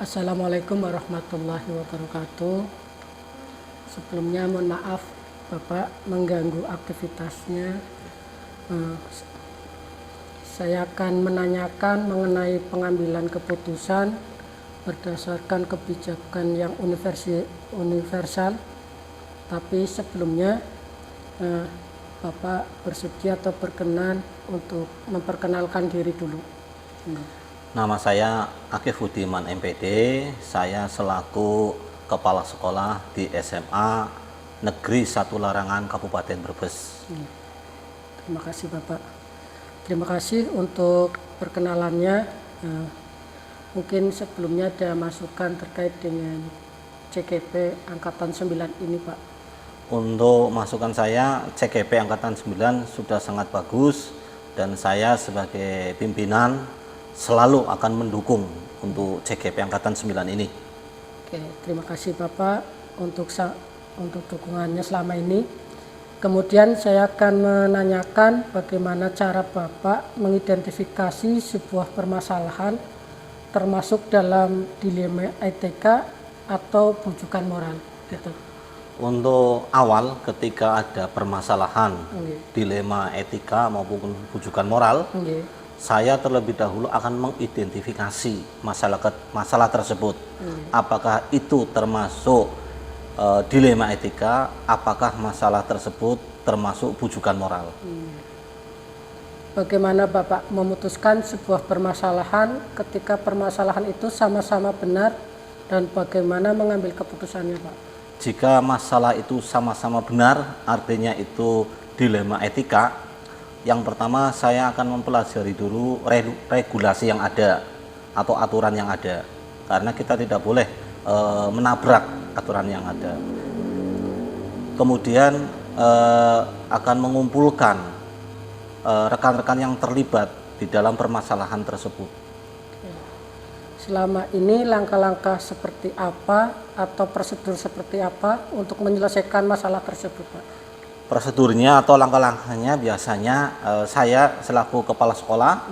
Assalamualaikum warahmatullahi wabarakatuh. Sebelumnya mohon maaf Bapak mengganggu aktivitasnya. Eh, Saya akan menanyakan mengenai pengambilan keputusan berdasarkan kebijakan yang universal. Tapi sebelumnya Bapak bersedia atau berkenan untuk memperkenalkan diri dulu. Nama saya Akif Budiman MPD, saya selaku Kepala Sekolah di SMA Negeri 1 Larangan Kabupaten Brebes. Terima kasih Bapak. Terima kasih untuk perkenalannya. Mungkin sebelumnya ada masukan terkait dengan CGP Angkatan 9 ini Pak. Untuk masukan saya, CGP Angkatan 9 sudah sangat bagus dan saya sebagai pimpinan selalu akan mendukung untuk CGP Angkatan 9 ini. Oke, terima kasih Bapak untuk dukungannya selama ini. Kemudian saya akan menanyakan bagaimana cara Bapak mengidentifikasi sebuah permasalahan termasuk dalam dilema etika atau bujukan moral. Gitu. Untuk awal ketika ada permasalahan, dilema etika maupun bujukan moral, saya terlebih dahulu akan mengidentifikasi masalah tersebut. Apakah itu termasuk dilema etika, apakah masalah tersebut termasuk bujukan moral. Bagaimana Bapak memutuskan sebuah permasalahan ketika permasalahan itu sama-sama benar dan bagaimana mengambil keputusannya Pak? Jika masalah itu sama-sama benar, artinya itu dilema etika. Yang pertama saya akan mempelajari dulu regulasi yang ada atau aturan yang ada, karena kita tidak boleh menabrak aturan yang ada. Kemudian akan mengumpulkan rekan-rekan yang terlibat di dalam permasalahan tersebut. Selama ini langkah-langkah seperti apa atau prosedur seperti apa untuk menyelesaikan masalah tersebut Pak? Prosedurnya atau langkah-langkahnya biasanya saya selaku kepala sekolah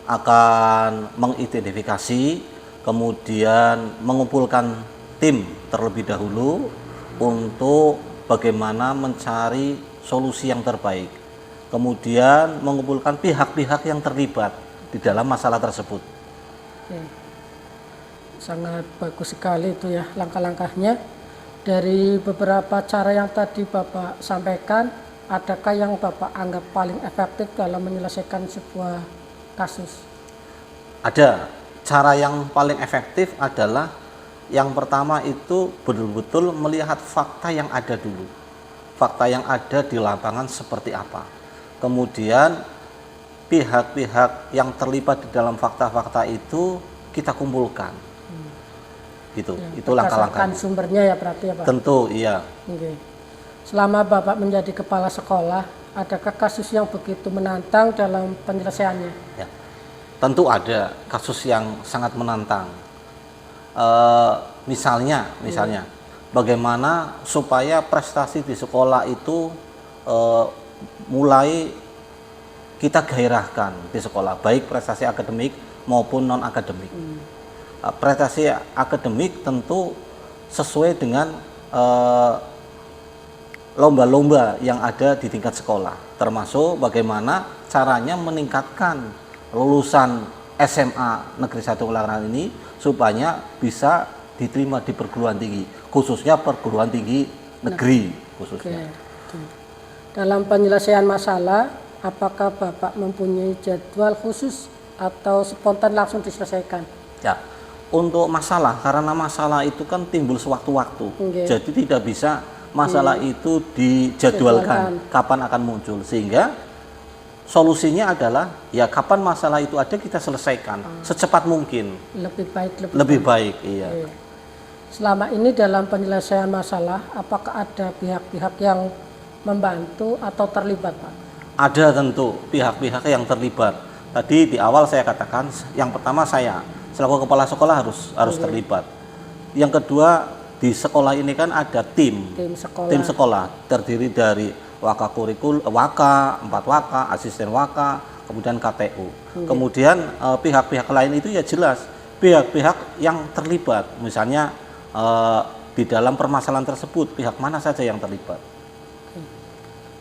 akan mengidentifikasi, kemudian mengumpulkan tim terlebih dahulu untuk bagaimana mencari solusi yang terbaik. Kemudian mengumpulkan pihak-pihak yang terlibat di dalam masalah tersebut. Oke. Sangat bagus sekali itu ya langkah-langkahnya. Dari beberapa cara yang tadi Bapak sampaikan, adakah yang Bapak anggap paling efektif dalam menyelesaikan sebuah kasus? Ada. Cara yang paling efektif adalah yang pertama itu betul-betul melihat fakta yang ada dulu. Fakta yang ada di lapangan seperti apa. Kemudian pihak-pihak yang terlibat di dalam fakta-fakta itu kita kumpulkan. Gitu. Ya, itu langkah-langkahnya. Sumbernya ya berarti ya Pak? Tentu, iya. Oke. Selama Bapak menjadi kepala sekolah, adakah kasus yang begitu menantang dalam penyelesaiannya? Ya. Tentu ada kasus yang sangat menantang. Misalnya, bagaimana supaya prestasi di sekolah itu mulai kita gairahkan di sekolah, baik prestasi akademik maupun non akademik. Prestasi akademik tentu sesuai dengan lomba-lomba yang ada di tingkat sekolah, termasuk bagaimana caranya meningkatkan lulusan SMA Negeri 1 Larangan ini supaya bisa diterima di perguruan tinggi, khususnya perguruan tinggi negeri khususnya. Oke. Dalam penyelesaian masalah, apakah Bapak mempunyai jadwal khusus atau spontan langsung diselesaikan? Ya, untuk masalah, karena masalah itu kan timbul sewaktu-waktu, jadi tidak bisa masalah itu dijadwalkan kapan akan muncul, sehingga solusinya adalah ya kapan masalah itu ada kita selesaikan secepat mungkin. Lebih baik, iya. Oke. Selama ini dalam penyelesaian masalah, apakah ada pihak-pihak yang membantu atau terlibat Pak? Ada tentu pihak-pihak yang terlibat. Tadi di awal saya katakan yang pertama saya selaku kepala sekolah harus terlibat. Yang kedua, di sekolah ini kan ada tim sekolah terdiri dari waka kurikul, waka, 4 waka, asisten waka, kemudian KTU. Kemudian pihak-pihak lain itu ya jelas pihak-pihak yang terlibat, misalnya di dalam permasalahan tersebut pihak mana saja yang terlibat.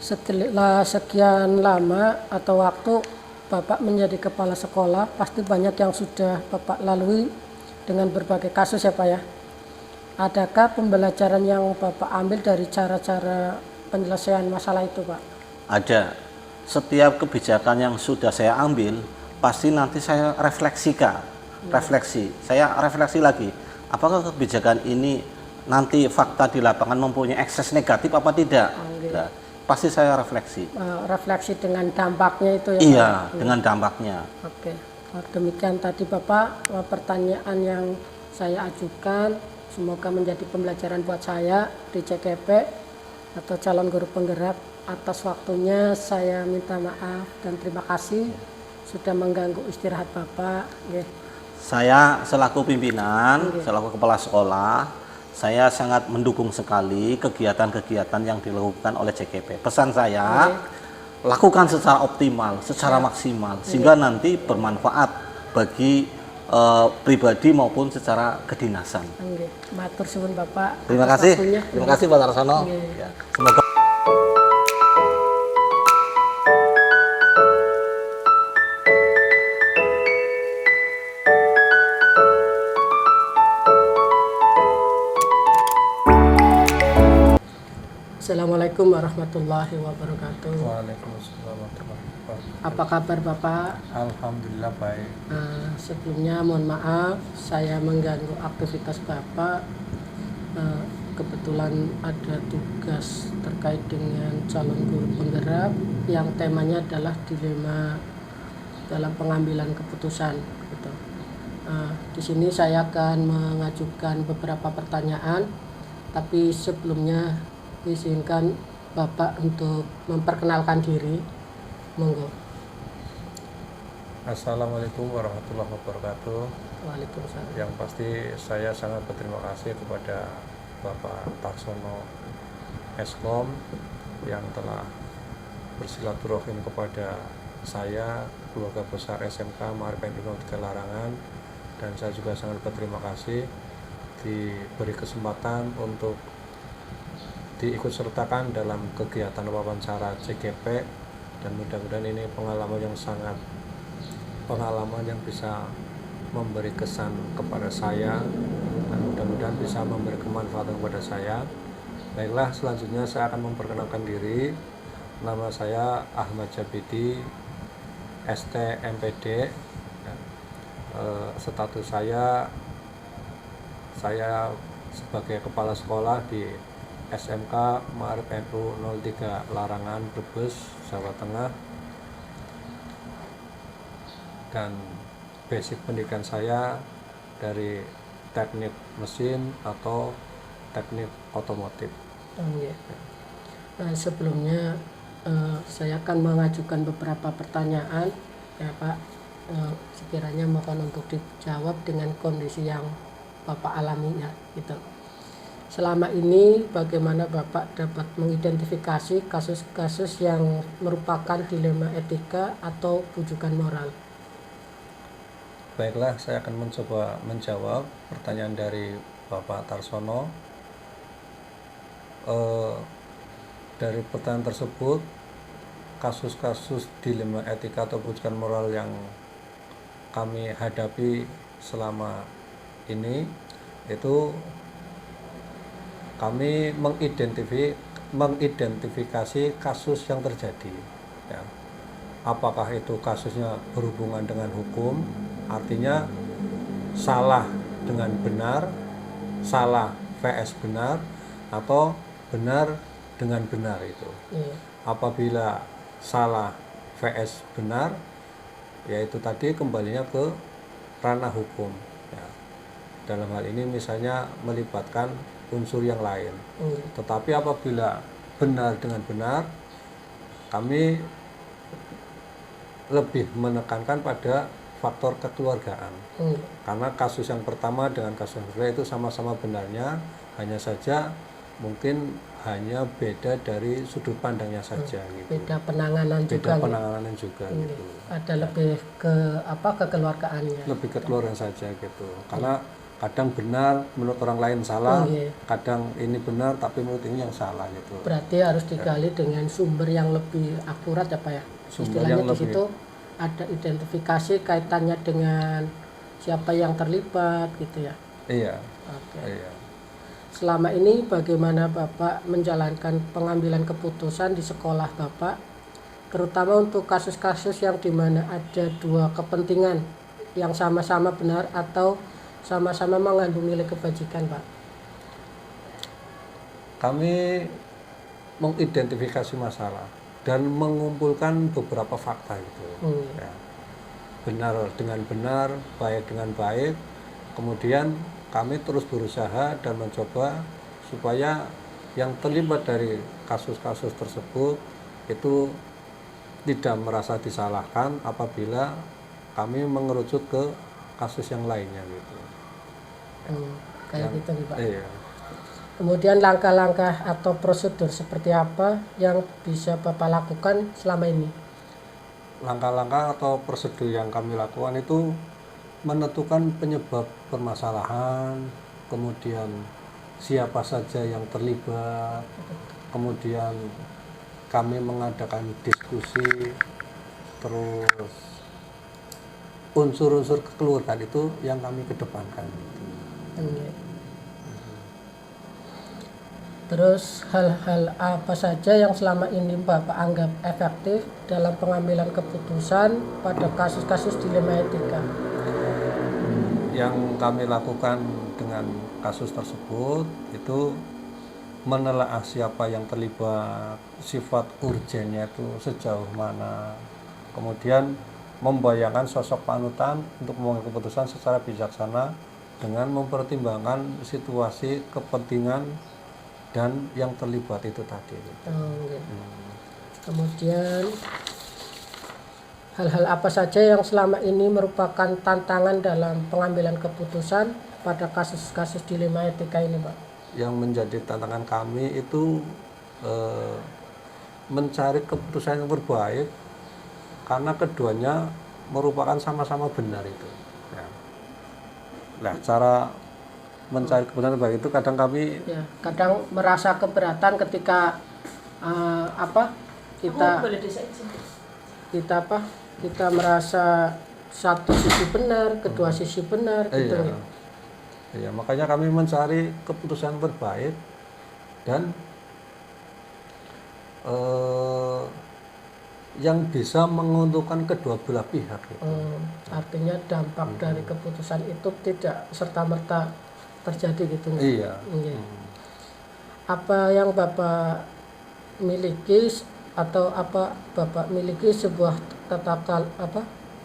Setelah sekian lama atau waktu Bapak menjadi kepala sekolah, pasti banyak yang sudah Bapak lalui dengan berbagai kasus ya Pak ya. Adakah pembelajaran yang Bapak ambil dari cara-cara penyelesaian masalah itu Pak? Ada. Setiap kebijakan yang sudah saya ambil, pasti nanti saya refleksikan. Saya refleksi lagi. Apakah kebijakan ini nanti fakta di lapangan mempunyai ekses negatif apa tidak? Nah, pasti saya refleksi. Refleksi dengan dampaknya itu ya Iya, Pak? dengan dampaknya. Oke. Demikian tadi Bapak pertanyaan yang saya ajukan. Semoga menjadi pembelajaran buat saya di CKP atau calon guru penggerak. Atas waktunya saya minta maaf dan terima kasih sudah mengganggu istirahat Bapak. Saya selaku pimpinan, selaku kepala sekolah, saya sangat mendukung sekali kegiatan-kegiatan yang dilakukan oleh CKP. Pesan saya, lakukan secara optimal, secara maksimal, sehingga nanti bermanfaat bagi pribadi maupun secara kedinasan. Matur suwun Bapak. Terima kasih. Terima kasih Pak Tarsono. Ya, semoga Assalamualaikum warahmatullahi wabarakatuh. Waalaikumsalam warahmatullahi wabarakatuh. Apa kabar Bapak? Alhamdulillah baik. Sebelumnya mohon maaf saya mengganggu aktivitas Bapak. Kebetulan ada tugas terkait dengan calon guru penggerak yang temanya adalah dilema dalam pengambilan keputusan. Gitu. Di sini saya akan mengajukan beberapa pertanyaan, tapi sebelumnya izinkan Bapak untuk memperkenalkan diri. Monggo. Assalamualaikum warahmatullahi wabarakatuh. Waalaikumsalam. Yang pasti saya sangat berterima kasih kepada Bapak Tarsono Eskom yang telah bersilaturahim kepada saya, keluarga besar SMK Maarif NU 03 Larangan, dan saya juga sangat berterima kasih diberi kesempatan untuk diikut sertakan dalam kegiatan wawancara CGP, dan mudah-mudahan ini pengalaman yang bisa memberi kesan kepada saya dan mudah-mudahan bisa memberi kemanfaatan kepada saya. Baiklah, selanjutnya saya akan memperkenalkan diri. Nama saya Ahmad Jabidi, ST MPD. Status saya sebagai kepala sekolah di SMK Maarif NU 03 Larangan, Brebes, Jawa Tengah, dan basic pendidikan saya dari teknik mesin atau teknik otomotif. Sebelumnya saya akan mengajukan beberapa pertanyaan ya Pak. Sekiranya mohon untuk dijawab dengan kondisi yang Bapak alami ya gitu. Selama ini bagaimana Bapak dapat mengidentifikasi kasus-kasus yang merupakan dilema etika atau bujukan moral? Baiklah, saya akan mencoba menjawab pertanyaan dari Bapak Tarsono. Dari pertanyaan tersebut, kasus-kasus dilema etika atau bujukan moral yang kami hadapi selama ini itu kami mengidentifikasi kasus yang terjadi ya. Apakah itu kasusnya berhubungan dengan hukum, artinya salah dengan benar, salah vs benar, atau benar dengan benar itu. Apabila salah vs benar, yaitu tadi kembalinya ke ranah hukum ya. Dalam hal ini misalnya melibatkan unsur yang lain. Tetapi apabila benar dengan benar, kami lebih menekankan pada faktor kekeluargaan. Karena kasus yang pertama dengan kasus yang kedua itu sama-sama benarnya, hanya saja mungkin hanya beda dari sudut pandangnya saja gitu. Beda penanganan Beda juga. penanganan juga gitu. Ada lebih ke kekeluargaannya. Lebih ke keluarga saja gitu. Karena kadang benar menurut orang lain salah, kadang ini benar tapi menurut ini yang salah gitu. Berarti harus digali dengan sumber yang lebih akurat ya Pak ya. Sumber Istilahnya yang di lebih- situ ada identifikasi kaitannya dengan siapa yang terlibat gitu ya. Iya. Oke. Iya. Selama ini bagaimana Bapak menjalankan pengambilan keputusan di sekolah Bapak, terutama untuk kasus-kasus yang dimana ada dua kepentingan yang sama-sama benar atau sama-sama mengandung nilai kebajikan Pak? Kami mengidentifikasi masalah dan mengumpulkan beberapa fakta itu. Ya. Benar dengan benar, baik dengan baik. Kemudian kami terus berusaha dan mencoba supaya yang terlibat dari kasus-kasus tersebut itu tidak merasa disalahkan apabila kami mengerucut ke kasus yang lainnya gitu. Kayak gitu nih Pak. Iya. Kemudian langkah-langkah atau prosedur seperti apa yang bisa Bapak lakukan selama ini? Langkah-langkah atau prosedur yang kami lakukan itu menentukan penyebab permasalahan, kemudian siapa saja yang terlibat, kemudian kami mengadakan diskusi, terus unsur-unsur kekeluargaan itu yang kami kedepankan. Terus hal-hal apa saja yang selama ini Bapak anggap efektif dalam pengambilan keputusan pada kasus-kasus dilema etika? Yang kami lakukan dengan kasus tersebut itu menelaah siapa yang terlibat, sifat urgennya itu sejauh mana, kemudian membayangkan sosok panutan untuk mengambil keputusan secara bijaksana dengan mempertimbangkan situasi, kepentingan, dan yang terlibat itu tadi. Kemudian hal-hal apa saja yang selama ini merupakan tantangan dalam pengambilan keputusan pada kasus-kasus dilema etika ini Pak? Yang menjadi tantangan kami itu mencari keputusan yang terbaik karena keduanya merupakan sama-sama benar itu. Ya. Nah, cara mencari keputusan terbaik itu kadang kami kadang merasa keberatan ketika kita merasa satu sisi benar, kedua sisi benar gitu. Iya, makanya kami mencari keputusan terbaik dan yang bisa menguntungkan kedua belah pihak. Gitu. Artinya dampak dari keputusan itu tidak serta-merta terjadi gitu. Iya. Apa yang Bapak miliki atau apa Bapak miliki sebuah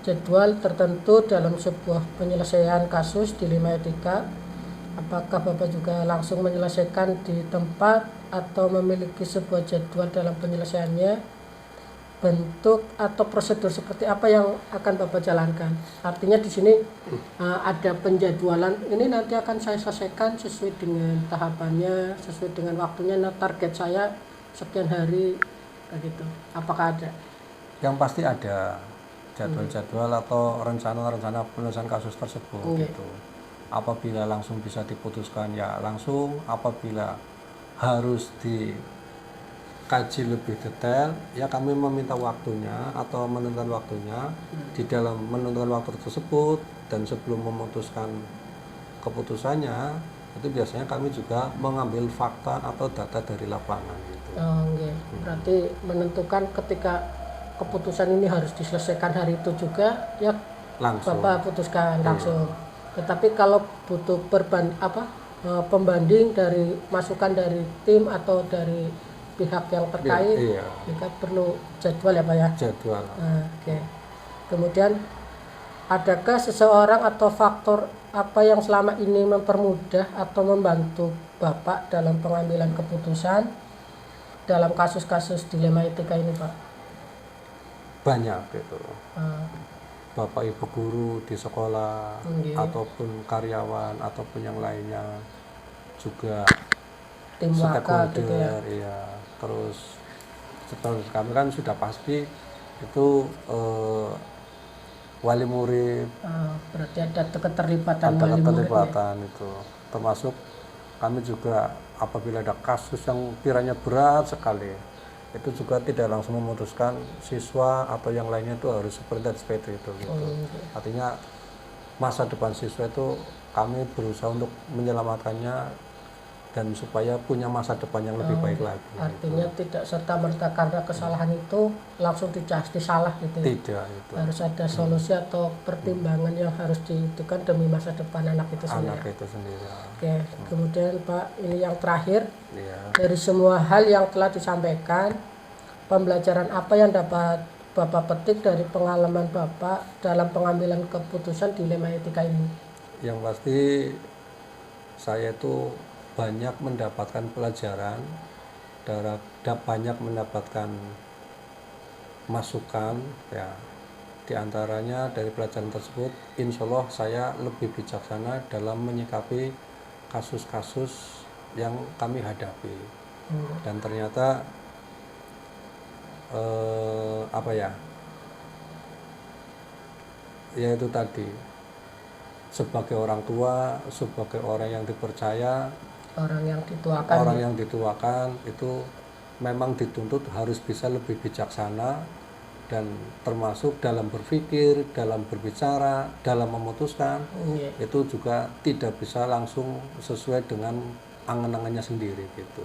jadwal tertentu dalam sebuah penyelesaian kasus dilema etika? Apakah Bapak juga langsung menyelesaikan di tempat atau memiliki sebuah jadwal dalam penyelesaiannya? Bentuk atau prosedur seperti apa yang akan Bapak jalankan? Artinya di sini ada penjadwalan, ini nanti akan saya selesaikan sesuai dengan tahapannya, sesuai dengan waktunya, target saya sekian hari, begitu. Apakah ada? Yang pasti ada jadwal-jadwal atau rencana-rencana penyelesaian kasus tersebut gitu. Apabila langsung bisa diputuskan ya langsung, apabila harus dikaji lebih detail ya kami meminta waktunya atau menentukan waktunya. Di dalam menentukan waktu tersebut dan sebelum memutuskan keputusannya itu biasanya kami juga mengambil fakta atau data dari lapangan gitu. Berarti menentukan ketika keputusan ini harus diselesaikan hari itu juga ya langsung Bapak putuskan langsung. Tetapi kalau butuh pembanding dari masukan dari tim atau dari pihak yang terkait, juga perlu jadwal ya Pak ya? Jadwal. Kemudian adakah seseorang atau faktor apa yang selama ini mempermudah atau membantu Bapak dalam pengambilan keputusan dalam kasus-kasus dilema etika ini Pak? Banyak gitu. Bapak Ibu guru di sekolah ataupun karyawan ataupun yang lainnya juga tim waka gitu ya. iya. Terus kami kan sudah pasti itu wali murid, Berarti ada keterlibatan ada wali murid ya. keterlibatan itu. Termasuk kami juga apabila ada kasus yang kiranya berat sekali, itu juga tidak langsung memutuskan siswa atau yang lainnya itu harus seperti itu gitu. Artinya masa depan siswa itu kami berusaha untuk menyelamatkannya dan supaya punya masa depan yang lebih baik lagi. Artinya tidak serta-merta karena kesalahan itu langsung disalah gitu ya. Tidak itu. Harus ada solusi atau pertimbangan yang harus ditentukan demi masa depan anak itu sendiri. Anak itu sendiri. Oke, kemudian Pak, ini yang terakhir. Iya. Dari semua hal yang telah disampaikan, pembelajaran apa yang dapat Bapak petik dari pengalaman Bapak dalam pengambilan keputusan dilema etika ini? Yang pasti saya itu banyak mendapatkan pelajaran, banyak mendapatkan masukan ya. Di antaranya dari pelajaran tersebut, insya Allah saya lebih bijaksana dalam menyikapi kasus-kasus yang kami hadapi. Dan ternyata yaitu tadi, sebagai orang tua, sebagai orang yang dipercaya, Orang yang dituakan itu memang dituntut harus bisa lebih bijaksana, dan termasuk dalam berpikir, dalam berbicara, dalam memutuskan, itu juga tidak bisa langsung sesuai dengan angan-angannya sendiri gitu.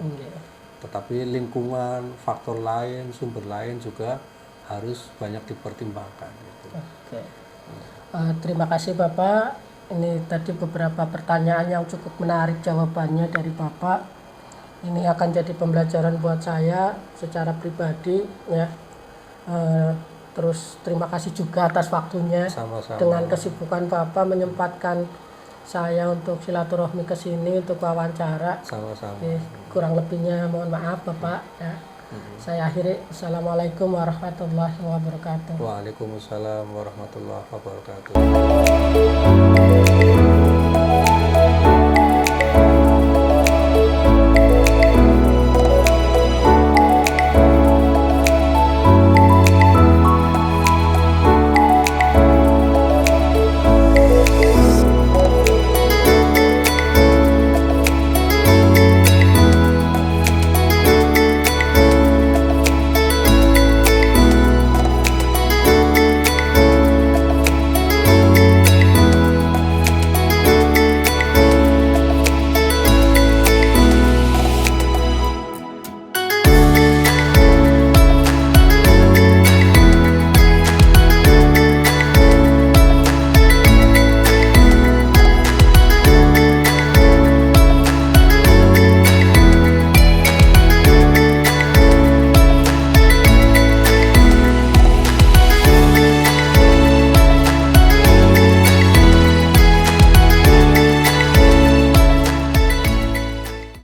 Tetapi lingkungan, faktor lain, sumber lain juga harus banyak dipertimbangkan gitu. Oke. Terima kasih Bapak. Ini tadi beberapa pertanyaan yang cukup menarik jawabannya dari Bapak. Ini akan jadi pembelajaran buat saya secara pribadi ya. Terus terima kasih juga atas waktunya. Sama-sama. Dengan kesibukan Bapak menyempatkan saya untuk silaturahmi ke sini untuk wawancara. Sama-sama. Oke, kurang lebihnya mohon maaf Bapak ya. Saya akhiri. Assalamualaikum warahmatullahi wabarakatuh. Waalaikumsalam warahmatullahi wabarakatuh.